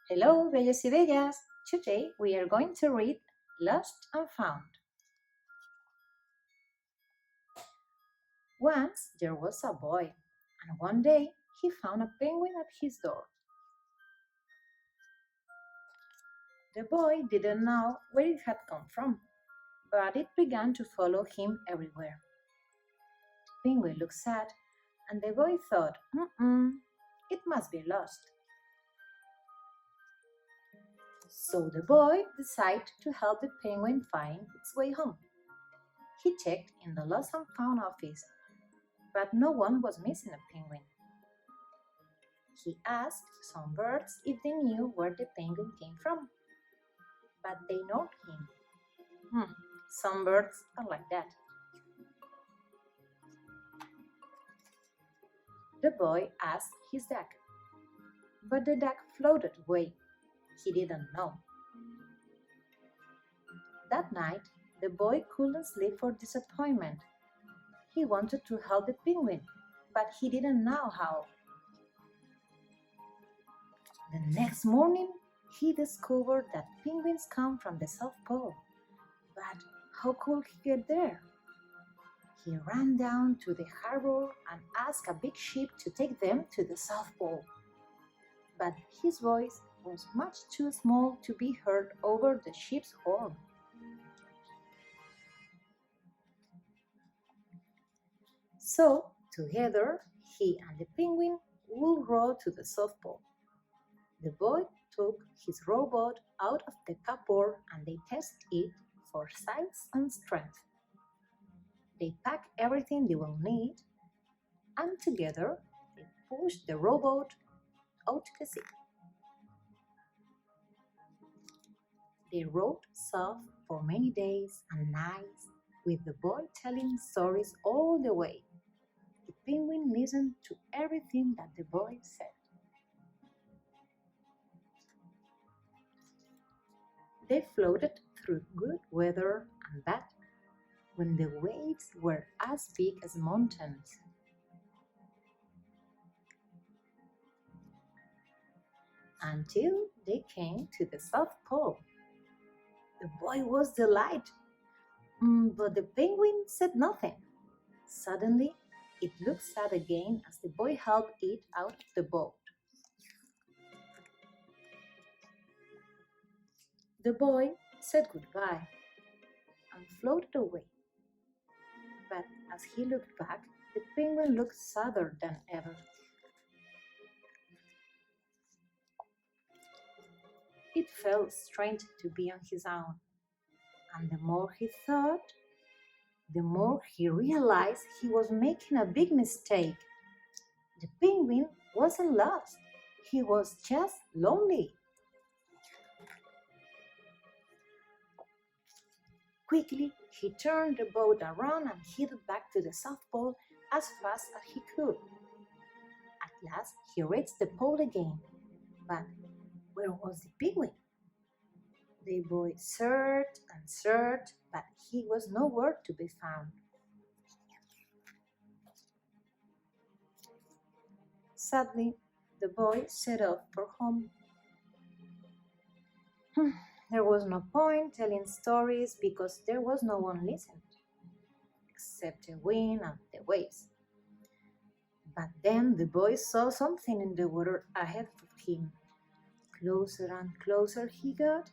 Hello, bellos y bellas! Today we are going to read Lost and Found. Once there was a boy, and one day he found a penguin at his door. The boy didn't know where it had come from, but it began to follow him everywhere. The penguin looked sad, and the boy thought, it must be lost. So the boy decided to help the penguin find its way home. He checked in the Lost and Found office, but no one was missing a penguin. He asked some birds if they knew where the penguin came from, but they ignored him. Some birds are like that. The boy asked his duck, but the duck floated away. He didn't know. That night, the boy couldn't sleep for disappointment. He wanted to help the penguin, but he didn't know how. The next morning, he discovered that penguins come from the South Pole. But how could he get there? He ran down to the harbor and asked a big ship to take them to the South Pole. But his voice was much too small to be heard over the ship's horn. So, together, he and the penguin would row to the South Pole. The boy took his rowboat out of the cupboard and they tested it for size and strength. They packed everything they will need, and together they pushed the rowboat out to the sea. They rowed south for many days and nights, with the boy telling stories all the way. The penguin listened to everything that the boy said. They floated through good weather and bad, when the waves were as big as mountains. Until they came to the South Pole. The boy was delighted, but the penguin said nothing. Suddenly, it looked sad again as the boy helped it out of the boat. The boy said goodbye and floated away. But as he looked back, the penguin looked sadder than ever. It felt strange to be on his own, and the more he thought, the more he realized he was making a big mistake. The penguin wasn't lost, he was just lonely. Quickly, he turned the boat around and headed back to the South Pole as fast as he could. At last, he reached the pole again. But where was the penguin? The boy searched and searched, but he was nowhere to be found. Sadly, the boy set off for home. There was no point telling stories because there was no one listening, except the wind and the waves. But then the boy saw something in the water ahead of him. Closer and closer he got,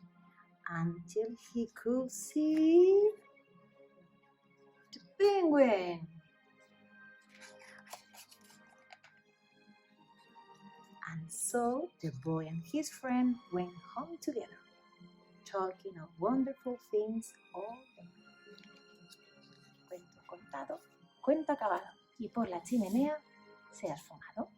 until he could see the penguin. And so the boy and his friend went home together, talking of wonderful things all day. Cuento contado, cuento acabado, y por la chimenea se ha esfumado.